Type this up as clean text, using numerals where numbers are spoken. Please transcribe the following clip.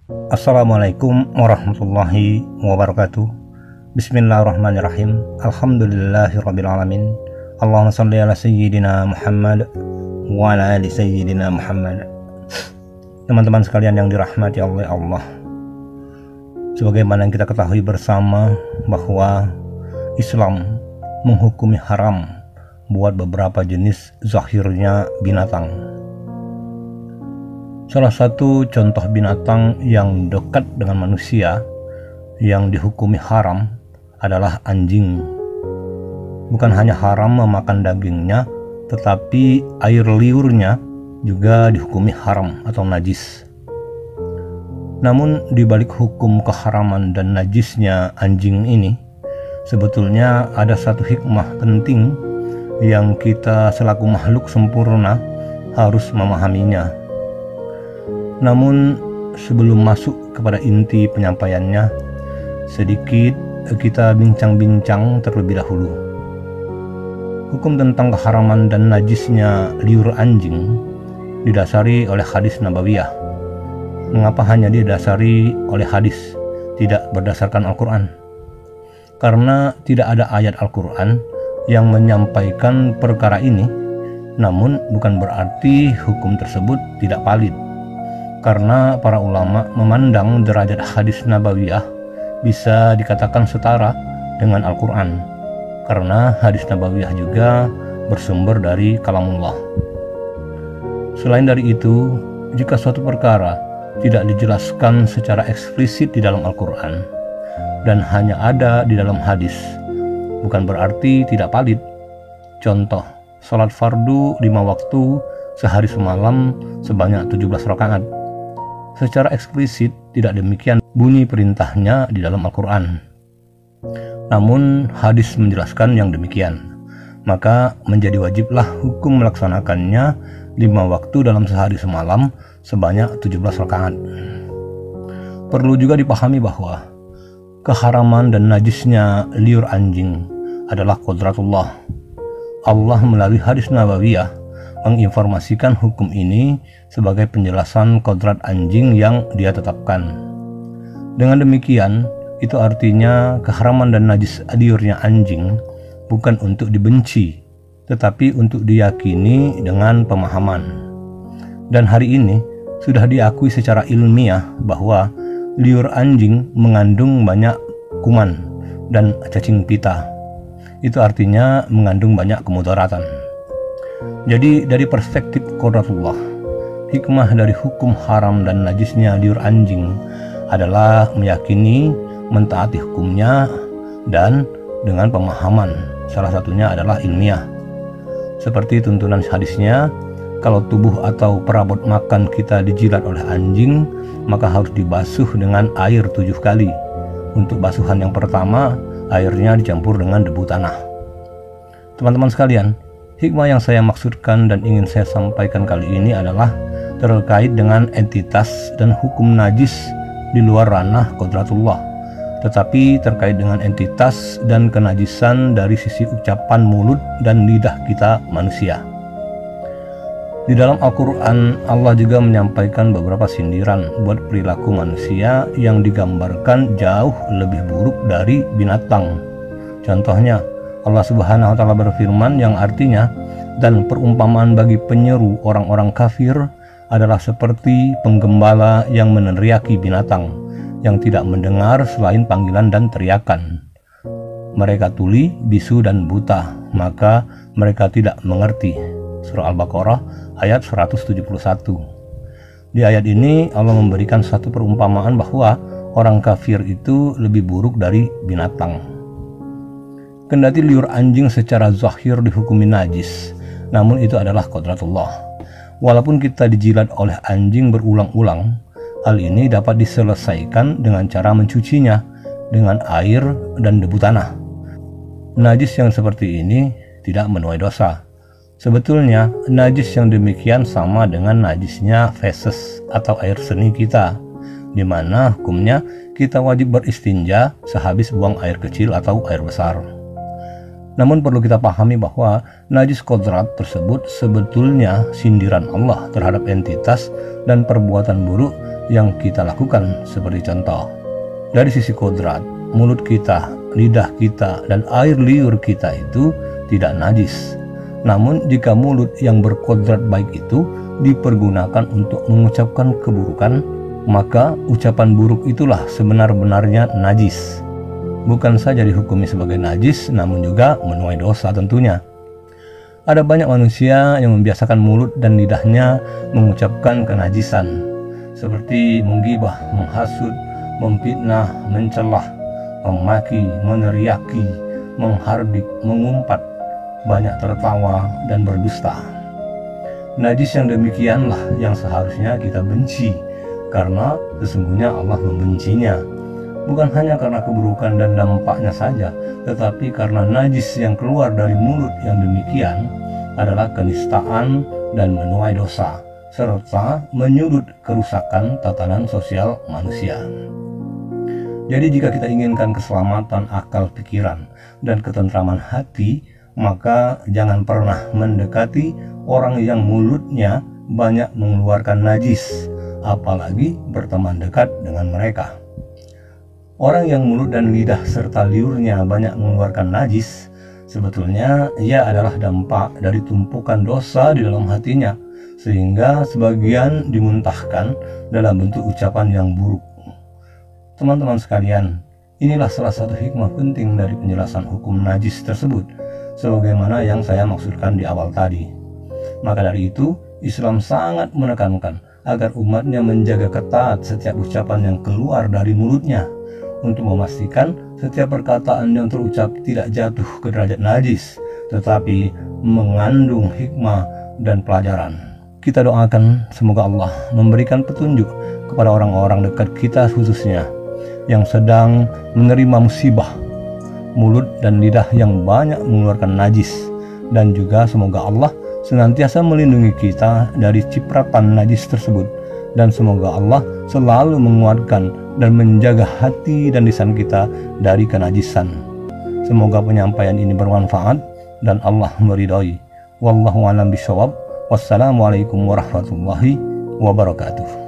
Assalamualaikum warahmatullahi wabarakatuh. Bismillahirrahmanirrahim. Alhamdulillahirrabbilalamin. Allahumma salli ala sayyidina Muhammad wa ala ali sayyidina Muhammad. Teman-teman sekalian yang dirahmati oleh Allah, sebagaimana yang kita ketahui bersama bahwa Islam menghukumi haram buat beberapa jenis zahirnya binatang. Salah satu contoh binatang yang dekat dengan manusia yang dihukumi haram adalah anjing. Bukan hanya haram memakan dagingnya, tetapi air liurnya juga dihukumi haram atau najis. Namun di balik hukum keharaman dan najisnya anjing ini, sebetulnya ada satu hikmah penting yang kita selaku makhluk sempurna harus memahaminya. Namun sebelum masuk kepada inti penyampaiannya, sedikit kita bincang-bincang terlebih dahulu. Hukum tentang keharaman dan najisnya liur anjing didasari oleh hadis nabawiyah. Mengapa hanya didasari oleh hadis, tidak berdasarkan Al-Quran? Karena tidak ada ayat Al-Quran yang menyampaikan perkara ini, namun bukan berarti hukum tersebut tidak valid. Karena para ulama memandang derajat hadis nabawiyah bisa dikatakan setara dengan Al-Quran, karena hadis nabawiyah juga bersumber dari kalamullah. Selain dari itu, jika suatu perkara tidak dijelaskan secara eksplisit di dalam Al-Quran dan hanya ada di dalam hadis, bukan berarti tidak valid. Contoh, salat fardu 5 waktu sehari semalam sebanyak 17 rakaat. Secara eksplisit tidak demikian bunyi perintahnya di dalam Al-Quran. Namun hadis menjelaskan yang demikian. Maka menjadi wajiblah hukum melaksanakannya 5 waktu dalam sehari semalam sebanyak 17 rakaat. Perlu juga dipahami bahwa keharaman dan najisnya liur anjing adalah qudratullah. Allah melalui hadis nabawiyah menginformasikan hukum ini sebagai penjelasan kodrat anjing yang dia tetapkan. Dengan demikian, itu artinya keharaman dan najis liurnya anjing bukan untuk dibenci, tetapi untuk diyakini dengan pemahaman. Dan hari ini sudah diakui secara ilmiah bahwa liur anjing mengandung banyak kuman dan cacing pita. Itu artinya mengandung banyak kemudaratan. Jadi dari perspektif qudratullah, hikmah dari hukum haram dan najisnya liur anjing adalah meyakini, mentaati hukumnya, dan dengan pemahaman. Salah satunya adalah ilmiah. Seperti tuntunan hadisnya, kalau tubuh atau perabot makan kita dijilat oleh anjing, maka harus dibasuh dengan air 7 kali. Untuk basuhan yang pertama, airnya dicampur dengan debu tanah. Teman-teman sekalian, hikmah yang saya maksudkan dan ingin saya sampaikan kali ini adalah terkait dengan entitas dan hukum najis di luar ranah qudratullah, tetapi terkait dengan entitas dan kenajisan dari sisi ucapan mulut dan lidah kita manusia. Di dalam Al-Quran, Allah juga menyampaikan beberapa sindiran buat perilaku manusia yang digambarkan jauh lebih buruk dari binatang. Contohnya, Allah Subhanahu wa Ta'ala berfirman yang artinya, dan perumpamaan bagi penyeru orang-orang kafir adalah seperti penggembala yang meneriaki binatang yang tidak mendengar selain panggilan dan teriakan. Mereka tuli, bisu dan buta, maka mereka tidak mengerti. Surah Al-Baqarah ayat 171. Di ayat ini Allah memberikan satu perumpamaan bahwa orang kafir itu lebih buruk dari binatang. Kendati liur anjing secara zahir dihukumi najis, namun itu adalah qudratullah. Walaupun kita dijilat oleh anjing berulang-ulang, hal ini dapat diselesaikan dengan cara mencucinya dengan air dan debu tanah. Najis yang seperti ini tidak menuai dosa. Sebetulnya, najis yang demikian sama dengan najisnya feses atau air seni kita, di mana hukumnya kita wajib beristinja sehabis buang air kecil atau air besar. Namun perlu kita pahami bahwa najis kodrat tersebut sebetulnya sindiran Allah terhadap entitas dan perbuatan buruk yang kita lakukan. Seperti contoh, dari sisi kodrat, mulut kita, lidah kita, dan air liur kita itu tidak najis. Namun jika mulut yang berkodrat baik itu dipergunakan untuk mengucapkan keburukan, maka ucapan buruk itulah sebenar-benarnya najis. Bukan saja dihukumi sebagai najis, namun juga menuai dosa tentunya. Ada banyak manusia yang membiasakan mulut dan lidahnya mengucapkan kenajisan, seperti menggibah, menghasut, memfitnah, mencelah, memaki, meneriaki, menghardik, mengumpat, banyak tertawa, dan berdusta. Najis yang demikianlah yang seharusnya kita benci, karena sesungguhnya Allah membencinya. Bukan hanya karena keburukan dan dampaknya saja, tetapi karena najis yang keluar dari mulut yang demikian adalah kenistaan dan menuai dosa, serta menyudut kerusakan tatanan sosial manusia. Jadi jika kita inginkan keselamatan akal pikiran dan ketentraman hati, maka jangan pernah mendekati orang yang mulutnya banyak mengeluarkan najis, apalagi berteman dekat dengan mereka. Orang yang mulut dan lidah serta liurnya banyak mengeluarkan najis, sebetulnya ia adalah dampak dari tumpukan dosa di dalam hatinya, sehingga sebagian dimuntahkan dalam bentuk ucapan yang buruk. Teman-teman sekalian, inilah salah satu hikmah penting dari penjelasan hukum najis tersebut, sebagaimana yang saya maksudkan di awal tadi. Maka dari itu, Islam sangat menekankan agar umatnya menjaga ketat setiap ucapan yang keluar dari mulutnya, untuk memastikan setiap perkataan yang terucap tidak jatuh ke derajat najis, tetapi mengandung hikmah dan pelajaran. Kita doakan semoga Allah memberikan petunjuk kepada orang-orang dekat kita, khususnya yang sedang menerima musibah mulut dan lidah yang banyak mengeluarkan najis, dan juga semoga Allah senantiasa melindungi kita dari cipratan najis tersebut, dan semoga Allah selalu menguatkan dan menjaga hati dan lisan kita dari kenajisan. Semoga penyampaian ini bermanfaat dan Allah meridhai. Wallahu a'lam bishawab. Wassalamualaikum warahmatullahi wabarakatuh.